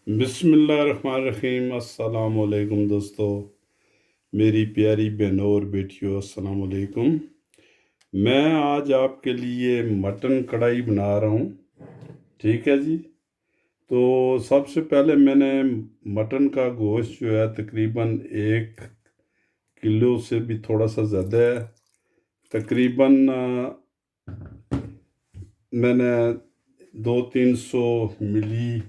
बिस्मिल्लाहिर्रहमानिर्रहीम। अस्सलाम वालेकुम दोस्तों, मेरी प्यारी बहनों और बेटियों, अस्सलाम वालेकुम। मैं आज आपके लिए मटन कढ़ाई बना रहा हूँ। ठीक है जी। तो सबसे पहले मैंने मटन का गोश्त जो है तकरीबन 1 किलो से भी थोड़ा सा ज़्यादा है। तकरीबन मैंने 200-300 मिली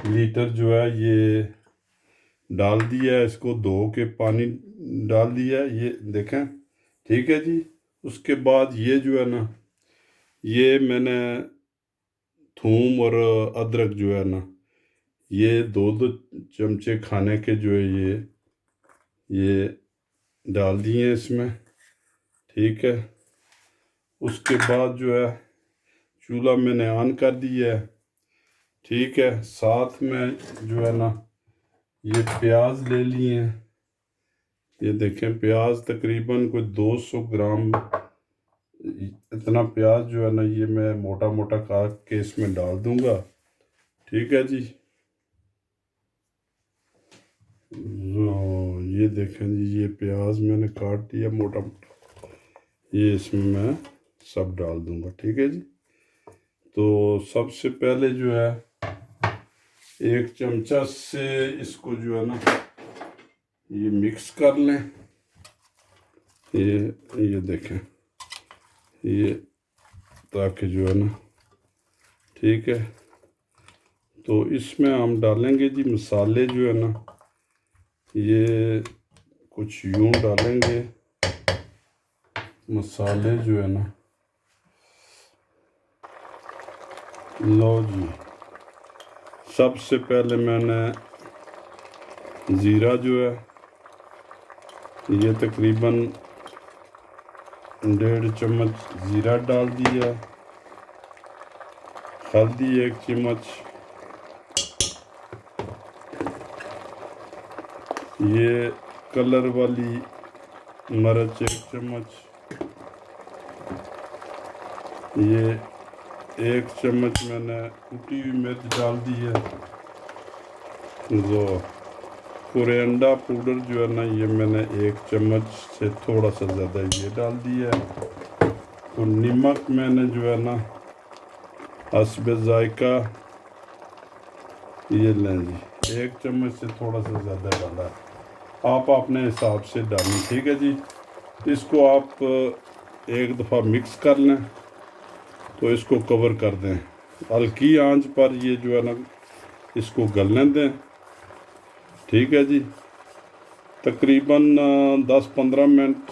लीटर जो है ये डाल दिया है। इसको धो के पानी डाल दिया है, ये देखें। ठीक है जी। उसके बाद ये जो है ना, ये मैंने थूम और अदरक जो है ना, ये 2-2 चमचे खाने के जो है ये डाल दिए हैं इसमें। ठीक है। उसके बाद जो है चूल्हा मैंने ऑन कर दिया है। ठीक है। साथ में जो है ना, ये प्याज ले लिए हैं। ये देखें, प्याज तकरीबन कोई 200 ग्राम इतना प्याज जो है ना, ये मैं मोटा मोटा काट के इसमें डाल दूंगा। ठीक है जी। ये देखें जी, ये प्याज मैंने काट दिया मोटा मोटा, ये इसमें मैं सब डाल दूंगा। ठीक है जी। तो सबसे पहले जो है 1 चमचा से इसको जो है ना, ये मिक्स कर लें। ये देखें, ये ताकि जो है ना, ठीक है। तो इसमें हम डालेंगे जी मसाले जो है ना, ये कुछ यूं डालेंगे मसाले जो है ना। लो जी, सबसे पहले मैंने ज़ीरा जो है ये तकरीबन 1.5 चम्मच ज़ीरा डाल दिया। हल्दी 1 चम्मच, ये कलर वाली मिर्च 1 चम्मच, ये 1 चम्मच मैंने कुटी हुई मिर्च डाल दी है। जो कोरिएंडर पाउडर जो है ना, ये मैंने 1 चम्मच से थोड़ा सा ज़्यादा ये डाल दिया है। तो नमक मैंने जो है ना हस्बे जायका, ये लें जी 1 चम्मच से थोड़ा सा ज़्यादा डाला, आप अपने हिसाब से डालें। ठीक है जी। इसको आप एक दफ़ा मिक्स कर लें, तो इसको कवर कर दें। हल्की आंच पर ये जो है ना, इसको गलने दें। ठीक है जी। तकरीबन 10-15 मिनट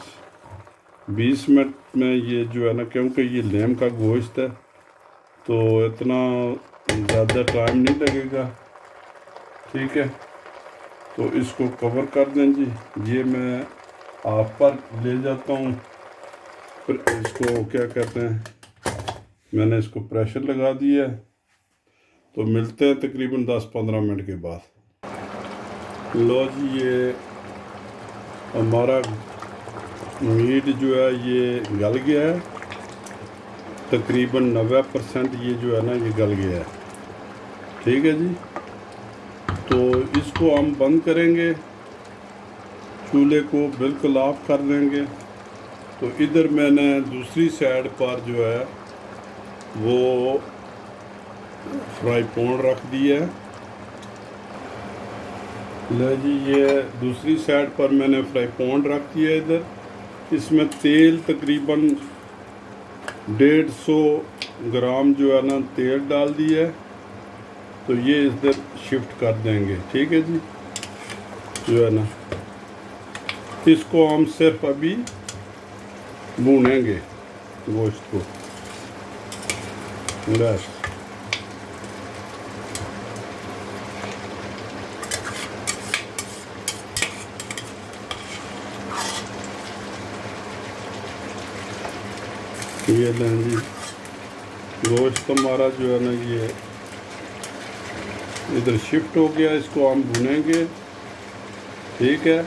20 मिनट में ये जो है ना, क्योंकि ये लेम का गोश्त है तो इतना ज़्यादा टाइम नहीं लगेगा। ठीक है। तो इसको कवर कर दें जी। ये मैं हाफ पर ले जाता हूँ, फिर इसको क्या कहते हैं, मैंने इसको प्रेशर लगा दिया है। तो मिलते हैं तकरीबन 10-15 मिनट के बाद। लो जी, ये हमारा मीट जो है ये गल गया है। तकरीबन 90% ये जो है ना, ये गल गया है। ठीक है जी। तो इसको हम बंद करेंगे, चूल्हे को बिल्कुल ऑफ कर देंगे। तो इधर मैंने दूसरी साइड पर जो है वो फ्राई पैन रख दिया है। ले जी, ये दूसरी साइड पर मैंने फ्राई पैन रख दिया है। इधर इसमें तेल तकरीबन 150 ग्राम जो है ना तेल डाल दिया है। तो ये इधर शिफ्ट कर देंगे। ठीक है जी। जो है ना, इसको हम सिर्फ अभी भूनेंगे गोश्त को बस। ये लें जी, गोश्त हमारा जो है ना, ये इधर शिफ्ट हो गया। इसको हम भुनेंगे। ठीक है।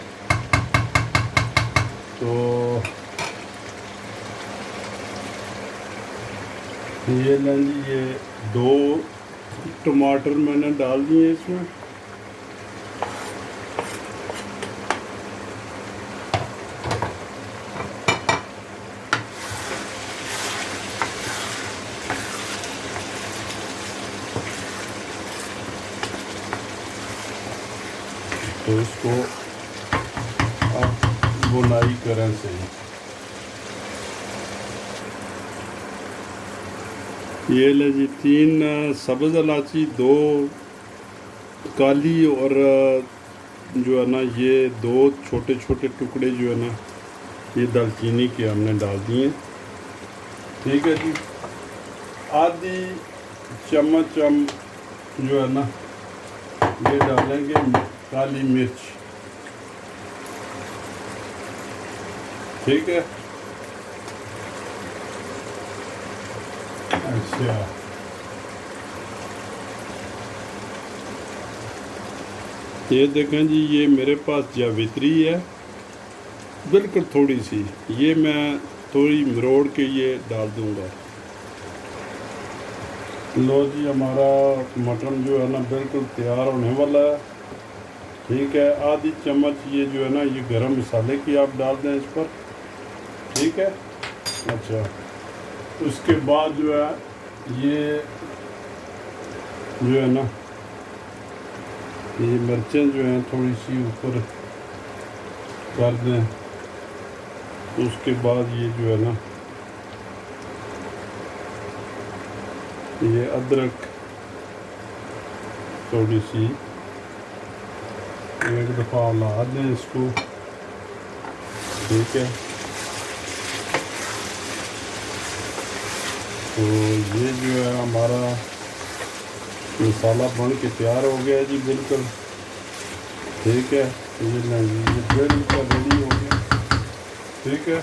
तो ये लें जी, ये 2 टमाटर मैंने डाल दिए इसमें। तो इसको आप बुनाई करें सही। ये ले जी 3 सब्ज़ इलायची, 2 काली और जो है ना ये 2 छोटे छोटे टुकड़े जो है ना ये दालचीनी के हमने डाल दिए। ठीक है जी। आधी चम्मच हम जो है ना ये डालेंगे काली मिर्च। ठीक है। अच्छा, ये देखें जी, ये मेरे पास जावित्री है बिल्कुल थोड़ी सी, ये मैं थोड़ी मरोड़ के ये डाल दूंगा। लो जी, हमारा मटन जो है ना बिल्कुल तैयार होने वाला है। ठीक है। आधी चम्मच ये जो है ना ये गरम मसाले की आप डाल दें इस पर। ठीक है। अच्छा, उसके बाद जो है ये जो है ना ये मिर्चें जो हैं थोड़ी सी ऊपर कर दें। उसके बाद ये जो है ना ये अदरक थोड़ी सी एक दफ़ा ला दें इसको। ठीक है। तो ये जो है हमारा मसाला बन के तैयार हो गया जी बिल्कुल। ठीक है। ये नहीं, ये बिल्कुल रेडी हो गया। ठीक है।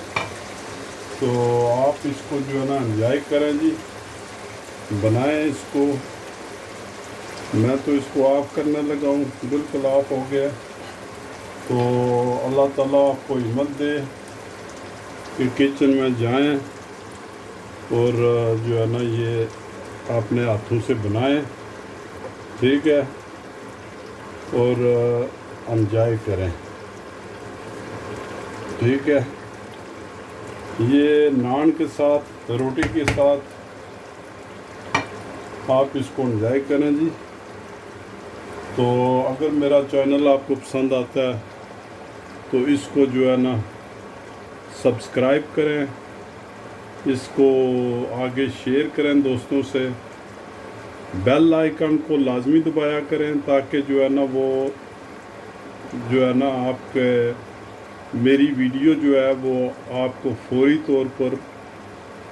तो आप इसको जो है ना एंजॉय करें जी, बनाएं इसको। मैं तो इसको ऑफ़ करने लगा हूँ, बिल्कुल ऑफ हो गया। तो अल्लाह ताला आपको हिम्मत दे कि किचन में जाएं और जो है ना ये अपने हाथों से बनाएं। ठीक है। और एंजॉय करें। ठीक है। ये नान के साथ, रोटी के साथ आप इसको एंजॉय करें जी। तो अगर मेरा चैनल आपको पसंद आता है तो इसको जो है ना सब्सक्राइब करें, इसको आगे शेयर करें दोस्तों से, बेल आइकन को लाजमी दबाया करें ताकि जो है ना वो जो है ना आपके मेरी वीडियो जो है वो आपको फौरी तौर पर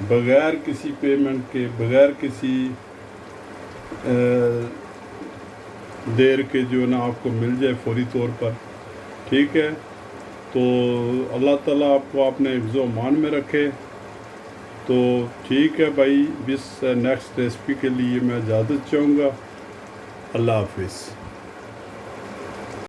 बग़ैर किसी पेमेंट के, बग़ैर किसी देर के जो है ना आपको मिल जाए फौरी तौर पर। ठीक है। तो अल्लाह ताला आपको अपने हिफ्ज़ व अमान में रखे। तो ठीक है भाई, इस नेक्स्ट रेसिपी के लिए मैं इजाज़त चाहूँगा। अल्लाह हाफिज़।